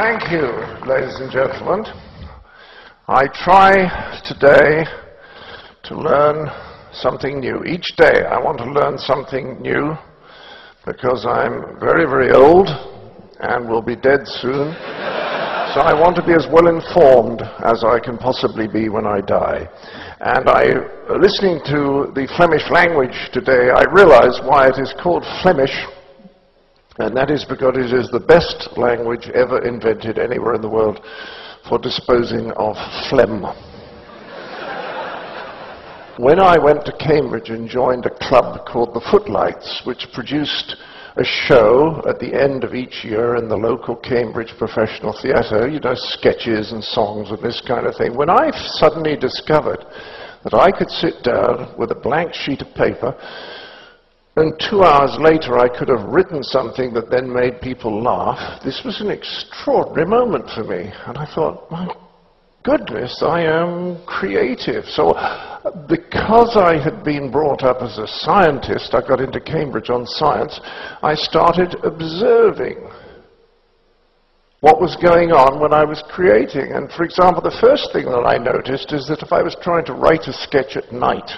Thank you, ladies and gentlemen. I try today to learn something new. Each day I want to learn something new because I'm very, very old and will be dead soon. So I want to be as well informed as I can possibly be when I die. And listening to the Flemish language today, I realize why it is called Flemish. And that is because it is the best language ever invented anywhere in the world for disposing of phlegm. When I went to Cambridge and joined a club called the Footlights, which produced a show at the end of each year in the local Cambridge professional theatre, you know, sketches and songs and this kind of thing, when I suddenly discovered that I could sit down with a blank sheet of paper and 2 hours later I could have written something that then made people laugh, this was an extraordinary moment for me. And I thought, my goodness, I am creative. So because I had been brought up as a scientist, I got into Cambridge on science, I started observing what was going on when I was creating. And for example, the first thing that I noticed is that if I was trying to write a sketch at night,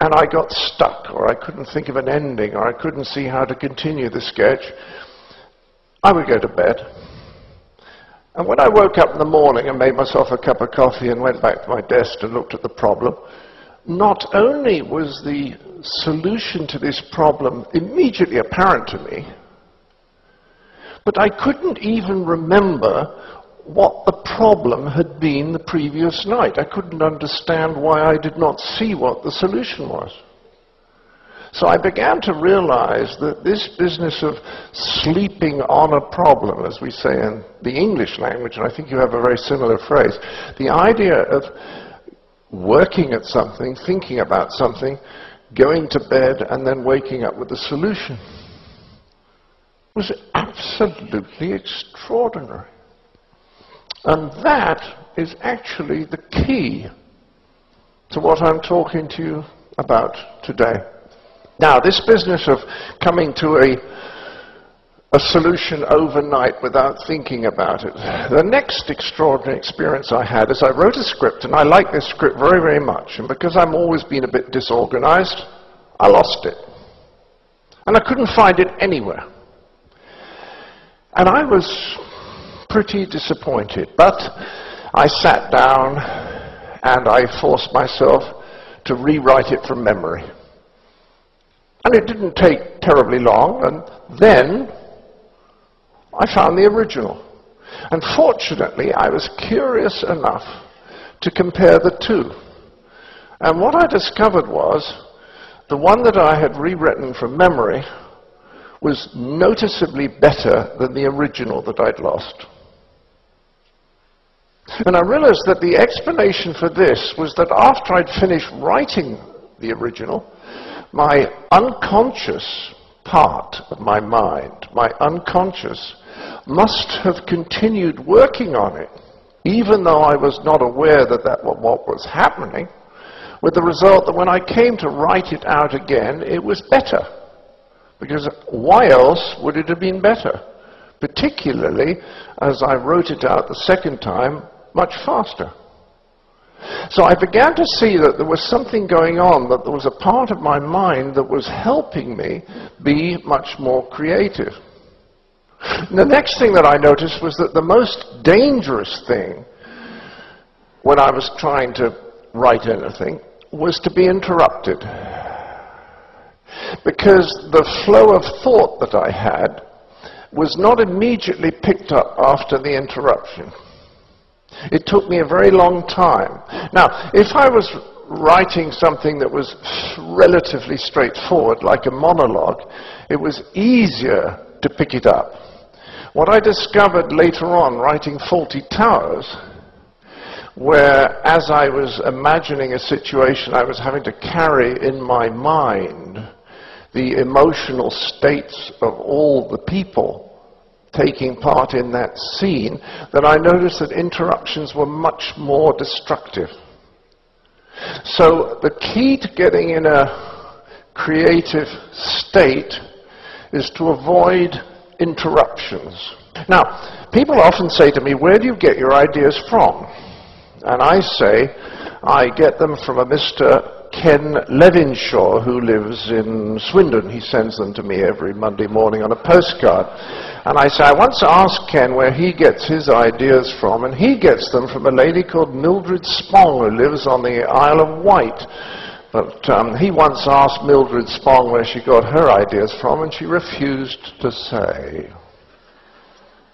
and I got stuck, or I couldn't think of an ending, or I couldn't see how to continue the sketch, I would go to bed. And when I woke up in the morning and made myself a cup of coffee and went back to my desk and looked at the problem, not only was the solution to this problem immediately apparent to me, but I couldn't even remember what the problem had been the previous night. I couldn't understand why I did not see what the solution was. So I began to realize that this business of sleeping on a problem, as we say in the English language, and I think you have a very similar phrase, the idea of working at something, thinking about something, going to bed, and then waking up with the solution, was absolutely extraordinary. And that is actually the key to what I'm talking to you about today. Now, this business of coming to a solution overnight without thinking about it. The next extraordinary experience I had is I wrote a script, and I like this script very, very much. And because I've always been a bit disorganized, I lost it. And I couldn't find it anywhere. And I was pretty disappointed, but I sat down and I forced myself to rewrite it from memory. And it didn't take terribly long, and then I found the original. And fortunately, I was curious enough to compare the two. And what I discovered was the one that I had rewritten from memory was noticeably better than the original that I'd lost. And I realized that the explanation for this was that after I'd finished writing the original, my unconscious part of my mind, my unconscious, must have continued working on it, even though I was not aware that that was what was happening, with the result that when I came to write it out again, it was better. Because why else would it have been better? Particularly as I wrote it out the second time much faster. So I began to see that there was something going on, that there was a part of my mind that was helping me be much more creative. And the next thing that I noticed was that the most dangerous thing when I was trying to write anything was to be interrupted. Because the flow of thought that I had was not immediately picked up after the interruption. It took me a very long time. Now, if I was writing something that was relatively straightforward, like a monologue, it was easier to pick it up. What I discovered later on, writing Fawlty Towers, where as I was imagining a situation, I was having to carry in my mind the emotional states of all the people taking part in that scene, that I noticed that interruptions were much more destructive. So the key to getting in a creative state is to avoid interruptions. Now, people often say to me, where do you get your ideas from? And I say, I get them from a Mr. Ken Levinshaw, who lives in Swindon. He sends them to me every Monday morning on a postcard. And I say, I once asked Ken where he gets his ideas from, and he gets them from a lady called Mildred Spong, who lives on the Isle of Wight. But he once asked Mildred Spong where she got her ideas from, and she refused to say.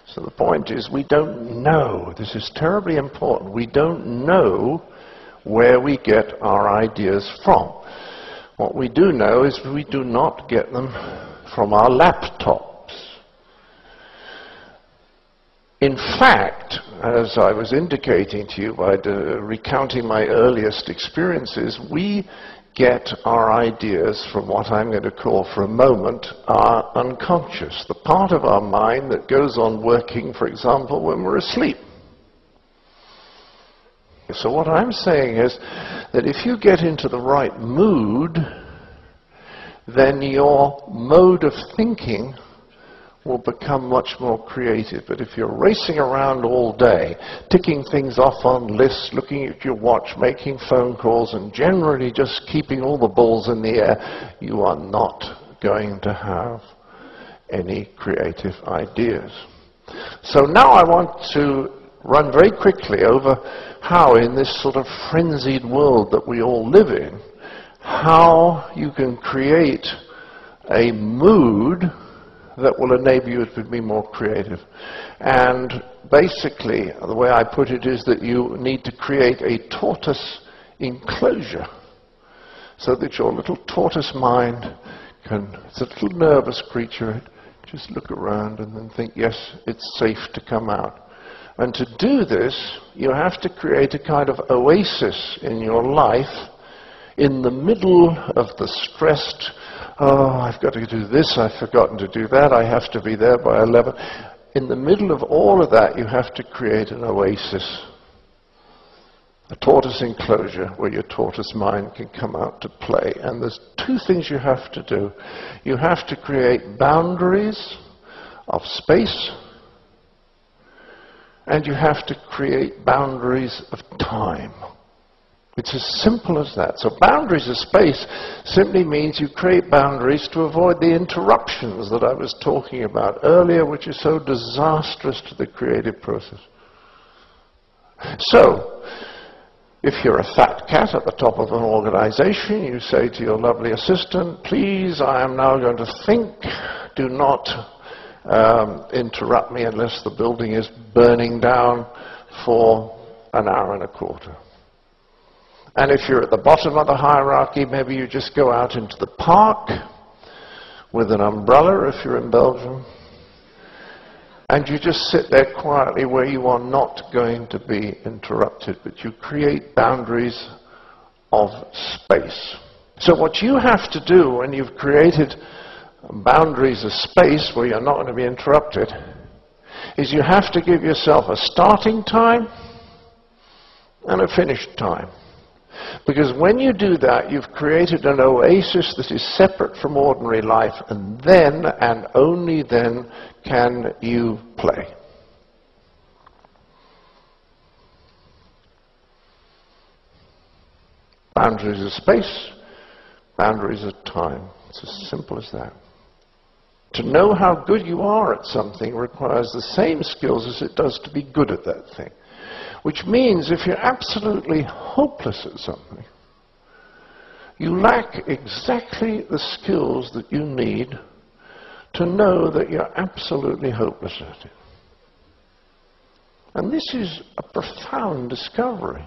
So the point is, we don't know. This is terribly important. We don't know where we get our ideas from. What we do know is we do not get them from our laptops. In fact, as I was indicating to you by recounting my earliest experiences, we get our ideas from what I'm going to call for a moment our unconscious, the part of our mind that goes on working, for example, when we're asleep. So what I'm saying is that if you get into the right mood, then your mode of thinking will become much more creative. But if you're racing around all day, ticking things off on lists, looking at your watch, making phone calls, and generally just keeping all the balls in the air, you are not going to have any creative ideas. So now I want to run very quickly over how, in this sort of frenzied world that we all live in, how you can create a mood that will enable you to be more creative. And basically, the way I put it is that you need to create a tortoise enclosure so that your little tortoise mind can, it's a little nervous creature, just look around and then think, yes, it's safe to come out. And to do this, you have to create a kind of oasis in your life in the middle of the stressed, oh, I've got to do this, I've forgotten to do that, I have to be there by 11. In the middle of all of that, you have to create an oasis, a tortoise enclosure where your tortoise mind can come out to play. And there's two things you have to do. You have to create boundaries of space, and you have to create boundaries of time. It's as simple as that. So boundaries of space simply means you create boundaries to avoid the interruptions that I was talking about earlier, which is so disastrous to the creative process. So, if you're a fat cat at the top of an organization, you say to your lovely assistant, please, I am now going to think, do not interrupt me unless the building is burning down for an hour and a quarter. And if you're at the bottom of the hierarchy, maybe you just go out into the park with an umbrella if you're in Belgium, and you just sit there quietly where you are not going to be interrupted, but you create boundaries of space. So what you have to do when you've created boundaries of space where you're not going to be interrupted is you have to give yourself a starting time and a finish time. Because when you do that, you've created an oasis that is separate from ordinary life, and then, and only then, can you play. Boundaries of space, boundaries of time. It's as simple as that. To know how good you are at something requires the same skills as it does to be good at that thing. Which means if you're absolutely hopeless at something, you lack exactly the skills that you need to know that you're absolutely hopeless at it. And this is a profound discovery.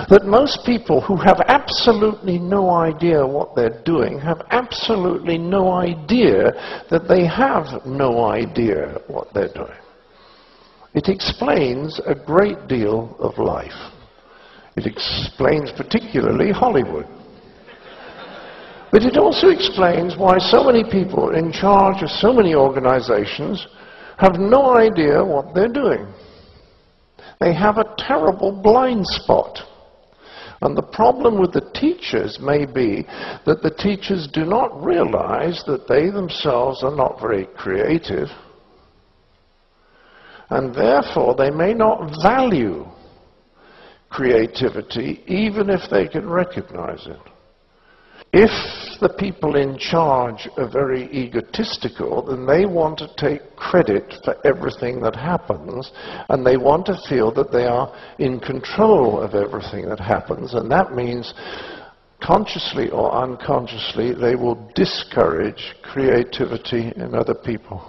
That most people who have absolutely no idea what they're doing have absolutely no idea that they have no idea what they're doing. It explains a great deal of life. It explains particularly Hollywood. But it also explains why so many people in charge of so many organizations have no idea what they're doing. They have a terrible blind spot. And the problem with the teachers may be that the teachers do not realize that they themselves are not very creative, And therefore, they may not value creativity, even if they can recognize it. If the people in charge are very egotistical, then they want to take credit for everything that happens, and they want to feel that they are in control of everything that happens, and that means consciously or unconsciously they will discourage creativity in other people.